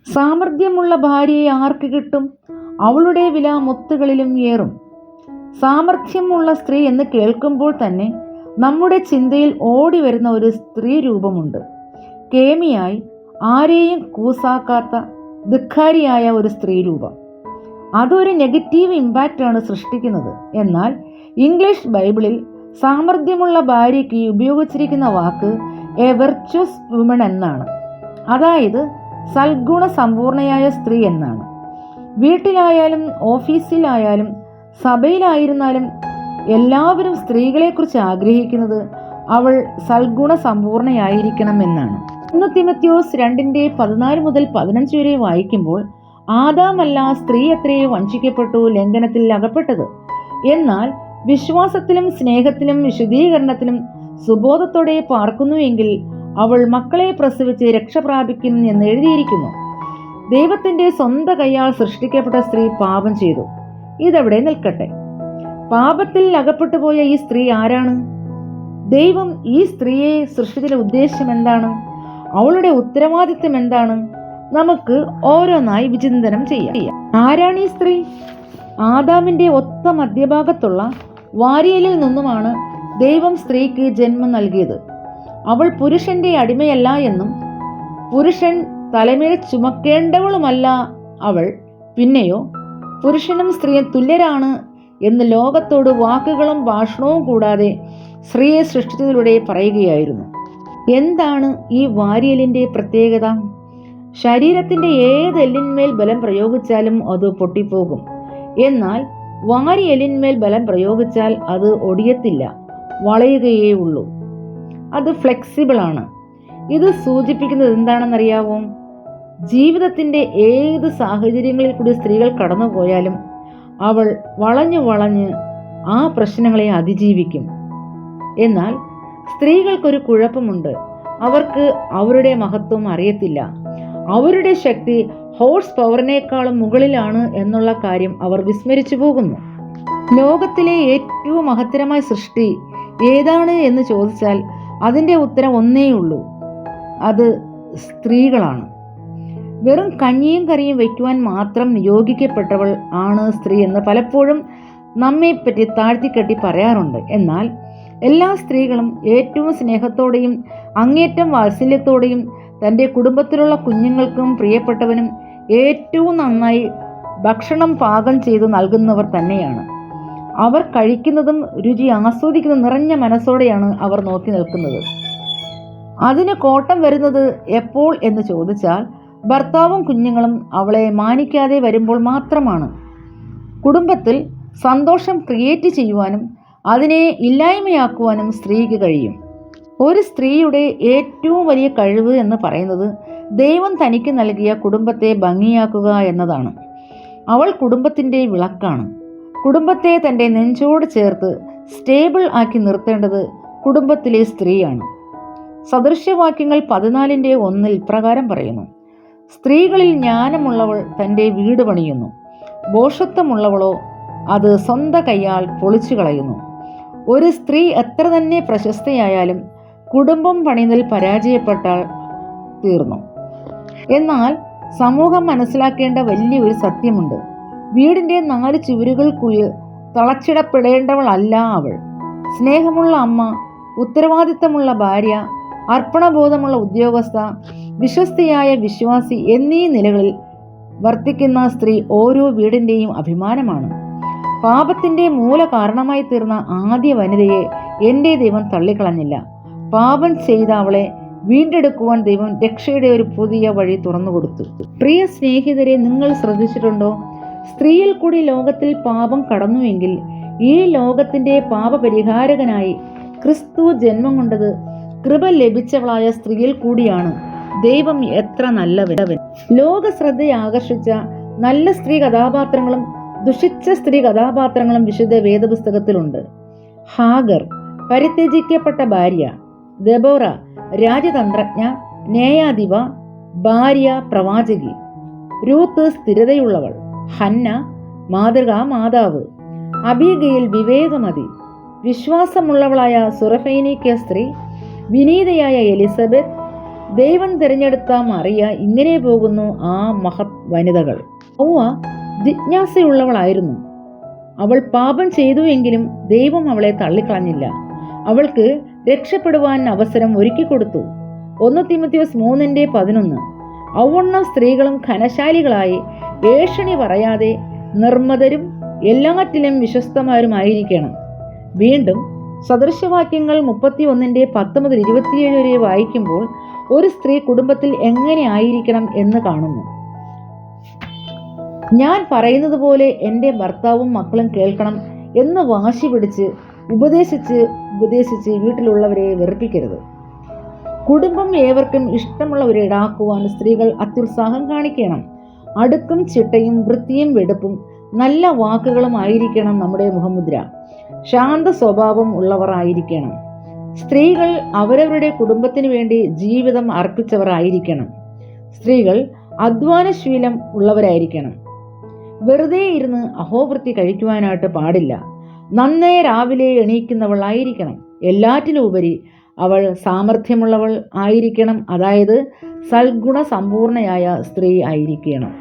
സാമർഥ്യമുള്ള ഭാര്യയെ ആർക്ക് കിട്ടും? അവളുടെ വില മുത്തുകളിലും ഏറും. സാമർഥ്യമുള്ള സ്ത്രീ എന്ന് കേൾക്കുമ്പോൾ തന്നെ നമ്മുടെ ചിന്തയിൽ ഓടി വരുന്ന ഒരു സ്ത്രീ രൂപമുണ്ട്. കേമിയായി ആരെയും കൂസാക്കാത്ത ധിക്കാരിയായ ഒരു സ്ത്രീ രൂപം. അതൊരു നെഗറ്റീവ് ഇമ്പാക്റ്റാണ് സൃഷ്ടിക്കുന്നത്. എന്നാൽ ഇംഗ്ലീഷ് ബൈബിളിൽ സാമർഥ്യമുള്ള ഭാര്യയ്ക്ക് ഉപയോഗിച്ചിരിക്കുന്ന വാക്ക് എ വെർച്വസ് വുമൺ എന്നാണ്. അതായത് സൽഗുണ സമ്പൂർണയായ സ്ത്രീ എന്നാണ്. വീട്ടിലായാലും ഓഫീസിലായാലും സഭയിലായിരുന്നാലും എല്ലാവരും സ്ത്രീകളെക്കുറിച്ച് ആഗ്രഹിക്കുന്നത് അവൾ സൽഗുണ സമ്പൂർണയായിരിക്കണം എന്നാണ്. 1 തിമോഥെയോസ് 2:14-15 വരെ വായിക്കുമ്പോൾ ആദാമല്ല സ്ത്രീ എത്രയോ വഞ്ചിക്കപ്പെട്ടു, ലംഘനത്തിൽ അകപ്പെട്ടത്. എന്നാൽ വിശ്വാസത്തിലും സ്നേഹത്തിലും വിശുദ്ധീകരണത്തിലും സുബോധത്തോടെ പാർക്കുന്നുവെങ്കിൽ അവൾ മക്കളെ പ്രസവിച്ച് രക്ഷ പ്രാപിക്കും എന്ന് എഴുതിയിരിക്കുന്നു. ദൈവത്തിൻ്റെ സ്വന്തം കൈയാൽ സൃഷ്ടിക്കപ്പെട്ട സ്ത്രീ പാപം ചെയ്തു. ഇതെവിടെ നിൽക്കട്ടെ. പാപത്തിൽ അകപ്പെട്ടു പോയ ഈ സ്ത്രീ ആരാണ്? ദൈവം ഈ സ്ത്രീയെ സൃഷ്ടിച്ചതിന്റെ ഉദ്ദേശം എന്താണ്? അവളുടെ ഉത്തരവാദിത്വം എന്താണ്? നമുക്ക് ഓരോന്നായി വിചിന്തനം ചെയ്യാം. ആരാണ് ഈ സ്ത്രീ? ആദാമിന്റെ ഒത്ത മധ്യഭാഗത്തുള്ള വാരിയലിൽ നിന്നുമാണ് ദൈവം സ്ത്രീക്ക് ജന്മം നൽകിയത്. അവൾ പുരുഷന്റെ അടിമയല്ല എന്നും പുരുഷൻ തലമേൽ ചുമക്കേണ്ടവളുമല്ല അവൾ, പിന്നെയോ പുരുഷനും സ്ത്രീയും തുല്യരാണ് എന്ന് ലോകത്തോട് വാക്കുകളും ഭാഷണവും കൂടാതെ സ്ത്രീയെ സൃഷ്ടിച്ചതിലൂടെ പറയുകയായിരുന്നു. എന്താണ് ഈ വാരിയലിന്റെ പ്രത്യേകത? ശരീരത്തിന്റെ ഏത് എല്ലിന്മേൽ ബലം പ്രയോഗിച്ചാലും അത് പൊട്ടിപ്പോകും. എന്നാൽ വാരിയലിന്മേൽ ബലം പ്രയോഗിച്ചാൽ അത് ഒടിയത്തില്ല, വളയുകയേ ഉള്ളൂ. അത് ഫ്ലെക്സിബിൾ ആണ്. ഇത് സൂചിപ്പിക്കുന്നത് എന്താണെന്നറിയാവോ? ജീവിതത്തിന്റെ ഏത് സാഹചര്യങ്ങളിൽ കൂടി സ്ത്രീകൾ കടന്നുപോയാലും അവൾ വളഞ്ഞു വളഞ്ഞ് ആ പ്രശ്നങ്ങളെ അതിജീവിക്കും. എന്നാൽ സ്ത്രീകൾക്കൊരു കുഴപ്പമുണ്ട്. അവർക്ക് അവരുടെ മഹത്വം അറിയത്തില്ല. അവരുടെ ശക്തി ഹോഴ്സ് പവറിനേക്കാളും മുകളിലാണ് എന്നുള്ള കാര്യം അവർ വിസ്മരിച്ചു പോകുന്നു. ലോകത്തിലെ ഏറ്റവും മഹത്തരമായ സൃഷ്ടി ഏതാണ് എന്ന് ചോദിച്ചാൽ അതിൻ്റെ ഉത്തരം ഒന്നേയുള്ളൂ, അത് സ്ത്രീകളാണ്. വെറും കഞ്ഞിയും കറിയും വയ്ക്കുവാൻ മാത്രം നിയോഗിക്കപ്പെട്ടവൾ ആണ് സ്ത്രീ എന്ന് പലപ്പോഴും നമ്മെപ്പറ്റി താഴ്ത്തിക്കെട്ടി പറയാറുണ്ട്. എന്നാൽ എല്ലാ സ്ത്രീകളും ഏറ്റവും സ്നേഹത്തോടെയും അങ്ങേറ്റം വാത്സല്യത്തോടെയും തൻ്റെ കുടുംബത്തിലുള്ള കുഞ്ഞുങ്ങൾക്കും പ്രിയപ്പെട്ടവനും ഏറ്റവും നന്നായി ഭക്ഷണം പാകം ചെയ്തു നൽകുന്നവർ തന്നെയാണ്. അവർ കഴിക്കുന്നതും രുചി ആസ്വദിക്കുന്ന നിറഞ്ഞ മനസ്സോടെയാണ് അവർ നോക്കി നിൽക്കുന്നത്. അതിന് കോട്ടം വരുന്നത് എപ്പോൾ എന്ന് ചോദിച്ചാൽ ഭർത്താവും കുഞ്ഞുങ്ങളും അവളെ മാനിക്കാതെ വരുമ്പോൾ മാത്രമാണ്. കുടുംബത്തിൽ സന്തോഷം ക്രിയേറ്റ് ചെയ്യുവാനും അതിനെ ഇല്ലായ്മയാക്കുവാനും സ്ത്രീക്ക് കഴിയും. ഒരു സ്ത്രീയുടെ ഏറ്റവും വലിയ കഴിവ് എന്ന് പറയുന്നത് ദൈവം തനിക്ക് നൽകിയ കുടുംബത്തെ ഭംഗിയാക്കുക എന്നതാണ്. അവൾ കുടുംബത്തിൻ്റെ വിളക്കാണ്. കുടുംബത്തെ തൻ്റെ നെഞ്ചോട് ചേർത്ത് സ്റ്റേബിൾ ആക്കി നിർത്തേണ്ടത് കുടുംബത്തിലെ സ്ത്രീയാണ്. സദൃശ്യവാക്യങ്ങൾ 14:1 ഇപ്രകാരം പറയുന്നു: സ്ത്രീകളിൽ ജ്ഞാനമുള്ളവൾ തൻ്റെ വീട് പണിയുന്നു, ഭോഷത്വമുള്ളവളോ അത് സ്വന്തം കൈയാൽ പൊളിച്ചു കളയുന്നു. ഒരു സ്ത്രീ എത്ര തന്നെ പ്രശസ്തയായാലും കുടുംബം പണിതൽ പരാജയപ്പെട്ടാൽ തീർന്നു. എന്നാൽ സമൂഹം മനസ്സിലാക്കേണ്ട വലിയൊരു സത്യമുണ്ട്. വീടിൻ്റെ 4 ചുവരുകൾക്കുള്ളിൽ തളച്ചിടപ്പെടേണ്ടവളല്ല അവൾ. സ്നേഹമുള്ള അമ്മ, ഉത്തരവാദിത്തമുള്ള ഭാര്യ, അർപ്പണബോധമുള്ള ഉദ്യോഗസ്ഥ, വിശ്വസ്തയായ വിശ്വാസി എന്നീ നിലകളിൽ വർത്തിക്കുന്ന സ്ത്രീ ഓരോ വീടിൻ്റെയും അഭിമാനമാണ്. പാപത്തിൻ്റെ മൂല കാരണമായി തീർന്ന ആദ്യ വനിതയെ എൻ്റെ ദൈവം തള്ളിക്കളഞ്ഞില്ല. പാപം ചെയ്ത അവളെ വീണ്ടെടുക്കുവാൻ ദൈവം രക്ഷയുടെ ഒരു പുതിയ വഴി തുറന്നുകൊടുത്തു. പ്രിയ സ്നേഹിതരെ, നിങ്ങൾ ശ്രദ്ധിച്ചിട്ടുണ്ടോ? സ്ത്രീയിൽ കൂടി ലോകത്തിൽ പാപം കടന്നുവെങ്കിൽ ഈ ലോകത്തിൻ്റെ പാപപരിഹാരകനായി ക്രിസ്തു ജന്മം കൊണ്ടത് കൃപ ലഭിച്ചവളായ സ്ത്രീയിൽ കൂടിയാണ്. ദൈവം എത്ര നല്ലവൻ! ലോക ശ്രദ്ധയെ ആകർഷിച്ച നല്ല സ്ത്രീ കഥാപാത്രങ്ങളും ദുഷിച്ച സ്ത്രീ കഥാപാത്രങ്ങളും വിശുദ്ധ വേദപുസ്തകത്തിലുണ്ട്. ഹാഗർ, പരിത്യജിക്കപ്പെട്ട ഭാര്യ; ദെബോറ, രാജതന്ത്രജ്ഞ, ന്യായാധിപ, ഭാര്യ, പ്രവാചകി; രൂത്ത്, സ്ഥിരതയുള്ളവൾ; ഹന്ന, മാതൃകാ മാതാവ്; അബീഗയിൽ, വിവേകമതി; വിശ്വാസമുള്ളവളായ സുറഫൈനിക്ക സ്ത്രീ; വിനീതയായ എലിസബത്ത്; ദൈവം തിരഞ്ഞെടുത്ത മറിയ ഇങ്ങനെ പോകുന്നു ആ മഹത് വനിതകൾ. ഹൗവ ജിജ്ഞാസയുള്ളവളായിരുന്നു. അവൾ പാപം ചെയ്തു എങ്കിലും ദൈവം അവളെ തള്ളിക്കളഞ്ഞില്ല. അവൾക്ക് രക്ഷപ്പെടുവാൻ അവസരം ഒരുക്കിക്കൊടുത്തു. 1 തിമോഥെയോസ് 3:11. ഔവണ്ണം സ്ത്രീകളും ഘനശാലികളായി ഏഷണി പറയാതെ നിർമ്മതരും എല്ലാറ്റിലും വിശ്വസ്തമാരുമായിരിക്കണം. വീണ്ടും സദൃശവാക്യങ്ങൾ 31:10-27 വരെ വായിക്കുമ്പോൾ ഒരു സ്ത്രീ കുടുംബത്തിൽ എങ്ങനെ ആയിരിക്കണം എന്ന് കാണുന്നു. ഞാൻ പറയുന്നത് പോലെ എൻ്റെ ഭർത്താവും മക്കളും കേൾക്കണം എന്ന് വാശി പിടിച്ച് ഉപദേശിച്ച് വീട്ടിലുള്ളവരെ വെറുപ്പിക്കരുത്. കുടുംബം ഏവർക്കും ഇഷ്ടമുള്ളവരിടാക്കുവാൻ സ്ത്രീകൾ അത്യുത്സാഹം കാണിക്കണം. അടുക്കും ചിട്ടയും വൃത്തിയും വെടുപ്പും നല്ല വാക്കുകളും ആയിരിക്കണം നമ്മുടെ മുഖമുദ്ര. ശാന്ത സ്വഭാവം ഉള്ളവർ ആയിരിക്കണം. സ്ത്രീകൾ അവരവരുടെ കുടുംബത്തിന് വേണ്ടി ജീവിതം അർപ്പിച്ചവർ ആയിരിക്കണം. സ്ത്രീകൾ അധ്വാനശീലം ഉള്ളവരായിരിക്കണം. വെറുതെ ഇരുന്ന് അഹോവൃത്തി കഴിക്കുവാനായിട്ട് പാടില്ല. നന്നേ രാവിലെ എണീക്കുന്നവൾ ആയിരിക്കണം. എല്ലാറ്റിലും ഉപരി അവൾ സാമർഥ്യമുള്ളവൾ ആയിരിക്കണം. അതായത് സൽഗുണ സമ്പൂർണയായ സ്ത്രീ ആയിരിക്കണം.